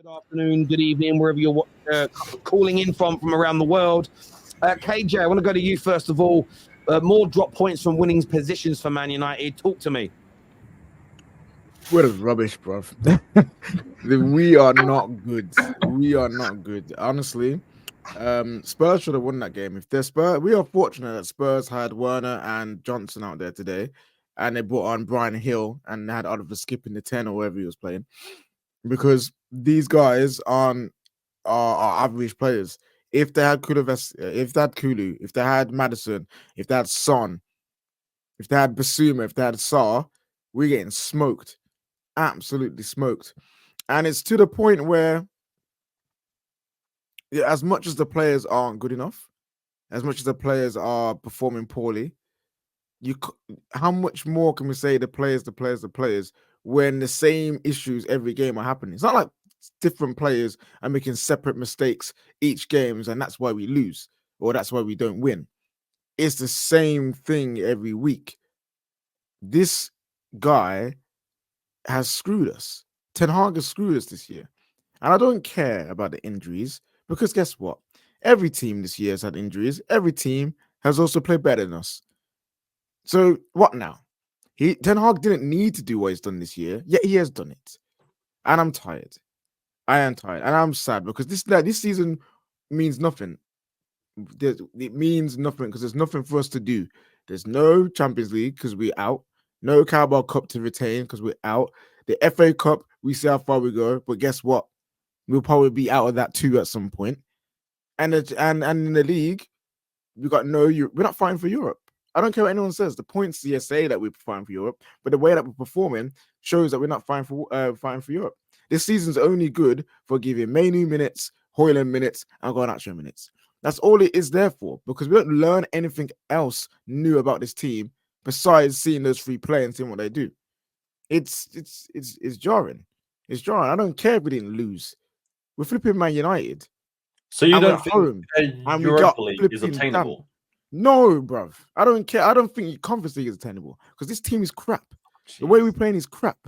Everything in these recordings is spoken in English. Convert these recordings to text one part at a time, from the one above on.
Good afternoon, good evening, wherever you're calling in from around the world. KJ, I want to go to you first of all. More drop points from winning positions for Man United. Talk to me. What is rubbish, bro? We are not good. We are not good. Honestly, Spurs should have won that game. If they're Spurs, we are fortunate that Spurs had Werner and Johnson out there today, and they brought on Brian Hill and they had Oliver Skip in the 10 or wherever he was playing, because these guys are average players. If they had if they had Kulu, if they had Madison, if they had Son, if they had Basuma, if they had Sarr, we're getting smoked. Absolutely smoked. And it's to the point where, as much as the players aren't good enough, as much as the players are performing poorly, how much more can we say the players, when the same issues every game are happening? It's not like different players are making separate mistakes each games, and that's why we lose or that's why we don't win. It's the same thing every week. This guy has screwed us. Ten Hag has screwed us this year. And I don't care about the injuries, because guess what? Every team this year has had injuries. Every team has also played better than us. So what now? Ten Hag didn't need to do what he's done this year, yet he has done it. And I'm tired. I am tired. And I'm sad because this season means nothing. It means nothing because there's nothing for us to do. There's no Champions League because we're out. No Carabao Cup to retain because we're out. The FA Cup, we see how far we go. But guess what? We'll probably be out of that too at some point. And in the league, we're not fighting for Europe. I don't care what anyone says. The points say that we're fighting for Europe, but the way that we're performing shows that we're not fighting for Europe. This season's only good for giving Mainu minutes, Højlund minutes, and Garnacho minutes. That's all it is there for, because we don't learn anything else new about this team besides seeing those three play and seeing what they do. It's jarring. It's jarring. I don't care if we didn't lose. We're flipping Man United. So you don't think Europa League is attainable? No, bruv. I don't care. I don't think Conference League is attainable because this team is crap. Jeez. The way we're playing is crap.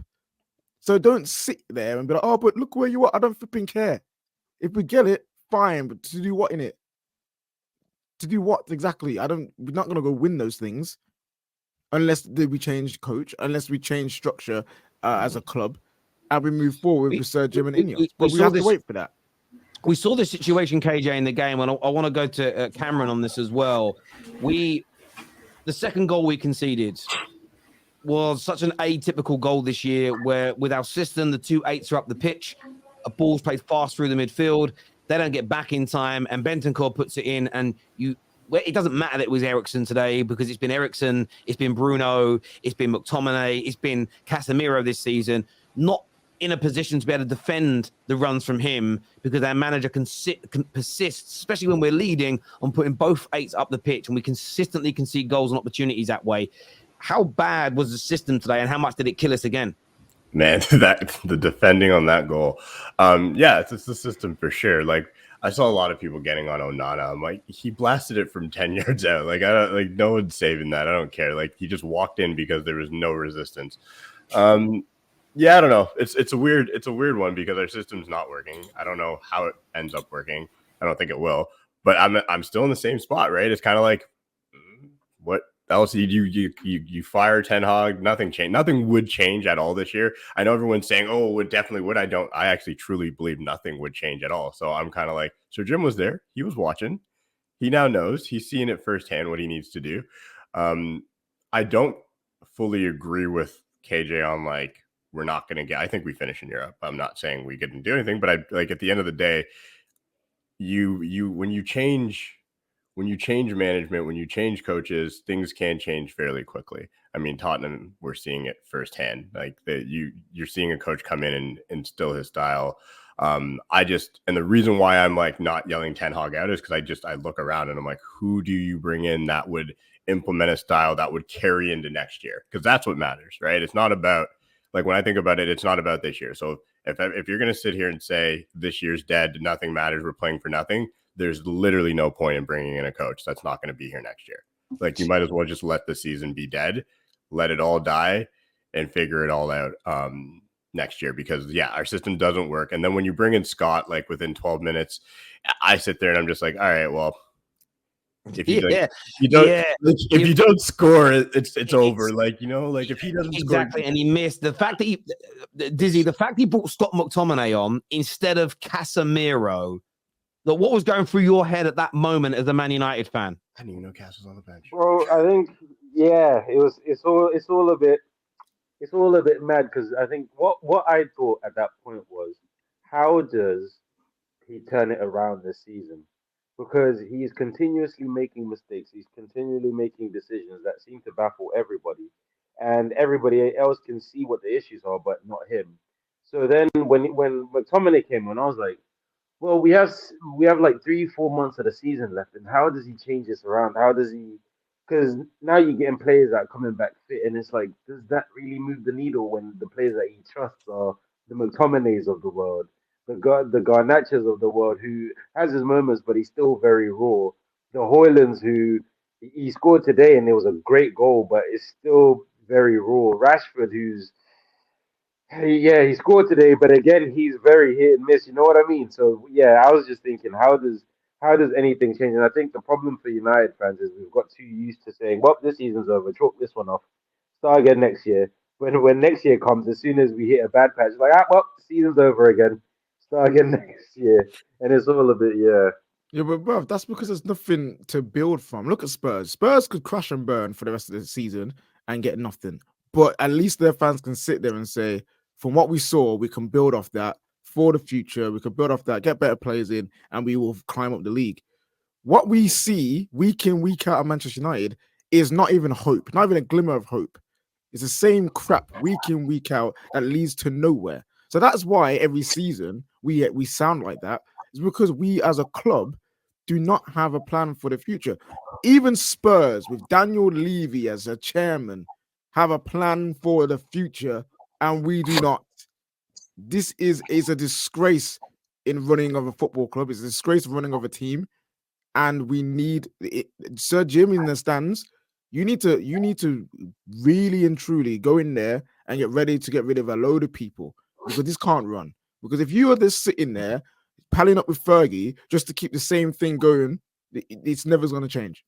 So don't sit there and be like, oh, but look where you are. I don't flipping care. If we get it, fine. But to do what in it? To do what exactly? We're not going to go win those things unless we change coach, unless we change structure as a club, and we move forward with Sir Jim and Ineos. But we have to wait for that. We saw this situation, KJ, in the game, and I want to go to Cameron on this as well. The second goal we conceded was such an atypical goal this year, where with our system, the 2-8s are up the pitch, a ball's played fast through the midfield, they don't get back in time, and Bentancur puts it in, and it doesn't matter that it was Eriksen today, because it's been Eriksen, it's been Bruno, it's been McTominay, it's been Casemiro this season, not in a position to be able to defend the runs from him, because our manager can persist, especially when we're leading, on putting both 8s up the pitch, and we consistently concede goals and opportunities that way. How bad was the system today, and how much did it kill us again? Man, the defending on that goal. It's the system for sure. Like, I saw a lot of people getting on Onana. I'm like, he blasted it from 10 yards out. Like, no one's saving that. I don't care. Like, he just walked in because there was no resistance. Yeah, I don't know. It's a weird one because our system's not working. I don't know how it ends up working. I don't think it will. But I'm still in the same spot, right? It's kind of like, what else? You fire Ten Hag, nothing changed. Nothing would change at all this year. I know everyone's saying, "Oh, it definitely would." I actually truly believe nothing would change at all. So I'm kind of like, Sir Jim was there. He was watching. He now knows. He's seeing it firsthand what he needs to do. I don't fully agree with KJ on like, we're not going to get, I think we finish in Europe. I'm not saying we couldn't do anything, but at the end of the day, when you change management, when you change coaches, things can change fairly quickly. I mean, Tottenham, we're seeing it firsthand. Like you're seeing a coach come in and instill his style. And the reason why I'm like not yelling Ten Hag out is because I look around and I'm like, who do you bring in that would implement a style that would carry into next year? Because that's what matters, right? It's not about, like, when I think about it, it's not about this year. So if you're going to sit here and say this year's dead, nothing matters, we're playing for nothing, there's literally no point in bringing in a coach that's not going to be here next year. Like, you might as well just let the season be dead, let it all die, and figure it all out next year because our system doesn't work. And then when you bring in Scott, like within 12 minutes, I sit there and I'm just like, all right, well, if you if you don't score, it's over. Like, like if he doesn't score, and he missed the fact that the fact he brought Scott McTominay on instead of Casemiro. What was going through your head at that moment as a Man United fan? I didn't even know Cass was on the bench. Bro, I think it's all a bit mad because I think what I thought at that point was, how does he turn it around this season? Because he's continuously making mistakes, he's continually making decisions that seem to baffle everybody, and everybody else can see what the issues are, but not him. So then when McTominay came on, I was like, well, we have like 3-4 months of the season left, and how does he change this around? How does he? Because now you're getting players that are coming back fit, and it's like, does that really move the needle when the players that he trusts are the McTominays of the world, the Garnachas of the world, who has his moments, but he's still very raw. The Hoylands, who he scored today, and it was a great goal, but it's still very raw. Rashford, who's yeah, he scored today, but again, he's very hit and miss. You know what I mean? So yeah, I was just thinking, how does anything change? And I think the problem for United fans is we've got too used to saying, "Well, this season's over. Chalk this one off. Start again next year." When next year comes, as soon as we hit a bad patch, like, well, season's over again. Start again next year, and it's all a bit Yeah, but bro, that's because there's nothing to build from. Look at Spurs. Spurs could crash and burn for the rest of the season and get nothing. But at least their fans can sit there and say, from what we saw, we can build off that for the future. We can build off that, get better players in, and we will climb up the league. What we see week in, week out of Manchester United is not even hope, not even a glimmer of hope. It's the same crap week in, week out that leads to nowhere. So that's why every season we sound like that. It's because we as a club do not have a plan for the future. Even Spurs with Daniel Levy as a chairman have a plan for the future, and we do not. This is a disgrace in running of a football club. It's a disgrace running of a team, and we need it. Sir Jim in the stands. You need to really and truly go in there and get ready to get rid of a load of people, because this can't run. Because if you are just sitting there palling up with Fergie just to keep the same thing going, it's never going to change.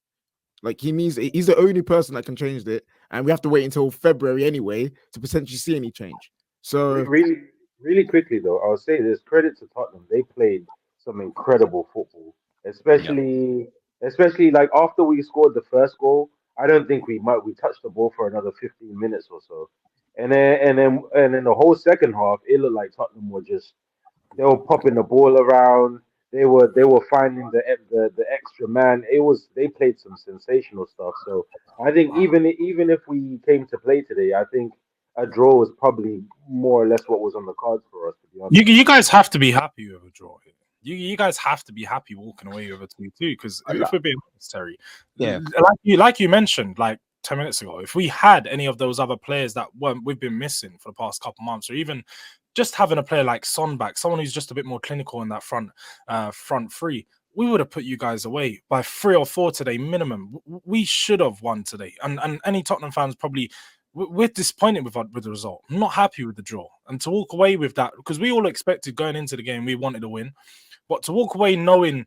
Like, he's the only person that can change it, and we have to wait until February anyway to potentially see any change. So really quickly though, I'll say this: credit to Tottenham. They played some incredible football, especially like after we scored the first goal. I don't think we touched the ball for another 15 minutes or so, and then the whole second half, it looked like Tottenham were just, they were popping the ball around. They were finding the extra man. They played some sensational stuff. So I think even if we came to play today, I think a draw was probably more or less what was on the cards for us, to be honest. You guys have to be happy with a draw here. You guys have to be happy walking away with a 2-2, because if we're being honest, Terry, like you mentioned, like 10 minutes ago, if we had any of those other players that we've been missing for the past couple months, or even just having a player like Son back, someone who's just a bit more clinical in that front three, we would have put you guys away by 3 or 4 today minimum. We should have won today, and any Tottenham fans probably, we're disappointed with the result. I'm not happy with the draw, and to walk away with that, because we all expected going into the game we wanted to win, but to walk away knowing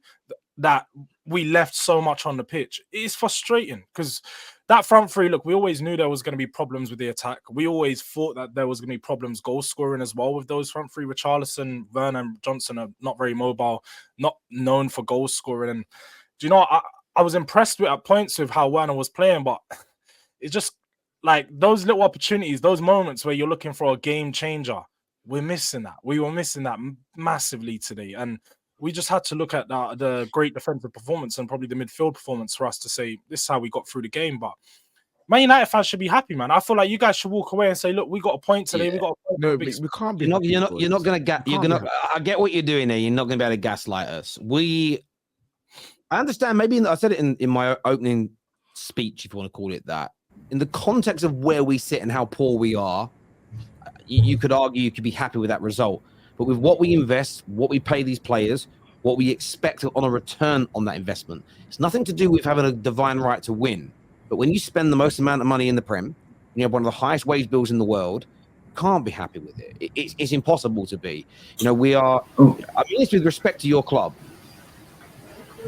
that we left so much on the pitch, it's frustrating, because that front three, look, we always knew there was going to be problems with the attack. We always thought that there was going to be problems goal scoring as well with those front three. Richarlison, Werner, and Johnson are not very mobile, not known for goal scoring. And do you know, I was impressed at points with how Werner was playing, but it's just like those little opportunities, those moments where you're looking for a game changer. We're missing that. We were missing that massively today. And we just had to look at the great defensive performance and probably the midfield performance for us to say this is how we got through the game. But Man United fans should be happy, man. I feel like you guys should walk away and say, "Look, we got a point today. Yeah. We got a point." no, we can't be. You're not going to. I get what you're doing there. You're not going to be able to gaslight us. I understand. Maybe I said it in my opening speech, if you want to call it that. In the context of where we sit and how poor we are, you could argue you could be happy with that result. But with what we invest, what we pay these players, what we expect on a return on that investment, it's nothing to do with having a divine right to win. But when you spend the most amount of money in the Prem, you have one of the highest wage bills in the world, can't be happy with it. It's impossible to be. You know, we are. I mean, this with respect to your club.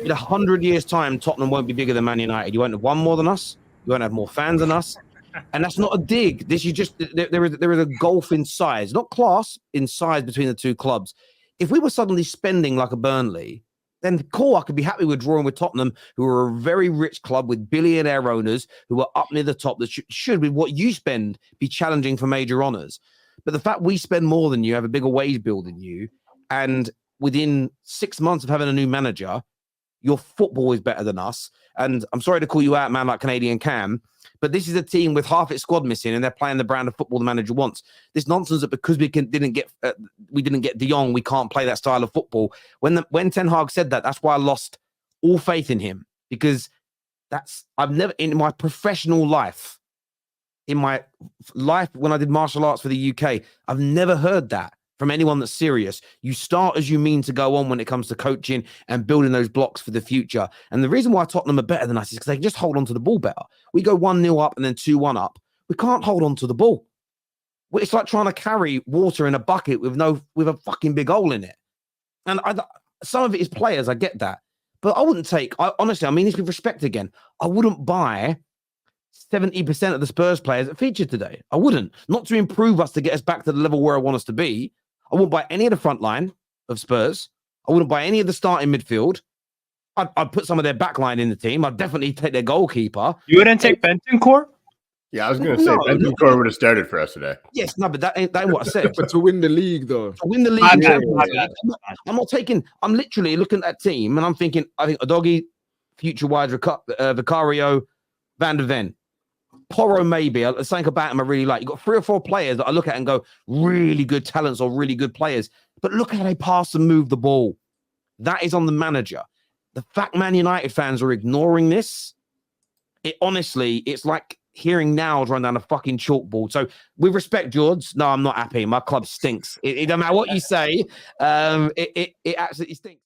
In 100 years' time, Tottenham won't be bigger than Man United. You won't have won more than us. You won't have more fans than us. And that's not a dig. This is just there is a gulf in size, not class, in size between the two clubs. If we were suddenly spending like a Burnley, then cool, I could be happy with drawing with Tottenham, who are a very rich club with billionaire owners who are up near the top. That should, with what you spend, be challenging for major honours. But the fact we spend more than you, have a bigger wage bill than you, and within 6 months of having a new manager, your football is better than us. And I'm sorry to call you out, man, like Canadian Cam, but this is a team with half its squad missing, and they're playing the brand of football the manager wants. This nonsense that because we didn't get De Jong, we can't play that style of football. When Ten Hag said that, that's why I lost all faith in him, because I've never in my professional life, when I did martial arts for the UK, I've never heard that from anyone that's serious. You start as you mean to go on when it comes to coaching and building those blocks for the future. And the reason why Tottenham are better than us is because they can just hold on to the ball better. We go 1-0 up and then 2-1 up. We can't hold on to the ball. It's like trying to carry water in a bucket with a fucking big hole in it. And some of it is players, I get that. But I wouldn't honestly, I mean this with respect again, I wouldn't buy 70% of the Spurs players that featured today. I wouldn't. Not to improve us to get us back to the level where I want us to be. I wouldn't buy any of the front line of Spurs. I wouldn't buy any of the starting midfield. I'd put some of their back line in the team. I'd definitely take their goalkeeper. You wouldn't take Bentancur? Yeah, I was going to say, Bentancur would have started for us today. Yes, no, but that ain't what I said. But to win the league, though. To win the league. I'm literally looking at that team and I'm thinking, I think Udogie, future wide, Vicario, Van der Ven. Porro, maybe. Something about him I really like. You've got 3 or 4 players that I look at and go, really good talents or really good players. But look how they pass and move the ball. That is on the manager. The fact Man United fans are ignoring this, it's like hearing nails run down a fucking chalkboard. So with respect, George, no, I'm not happy. My club stinks. It don't matter what you say. It absolutely stinks.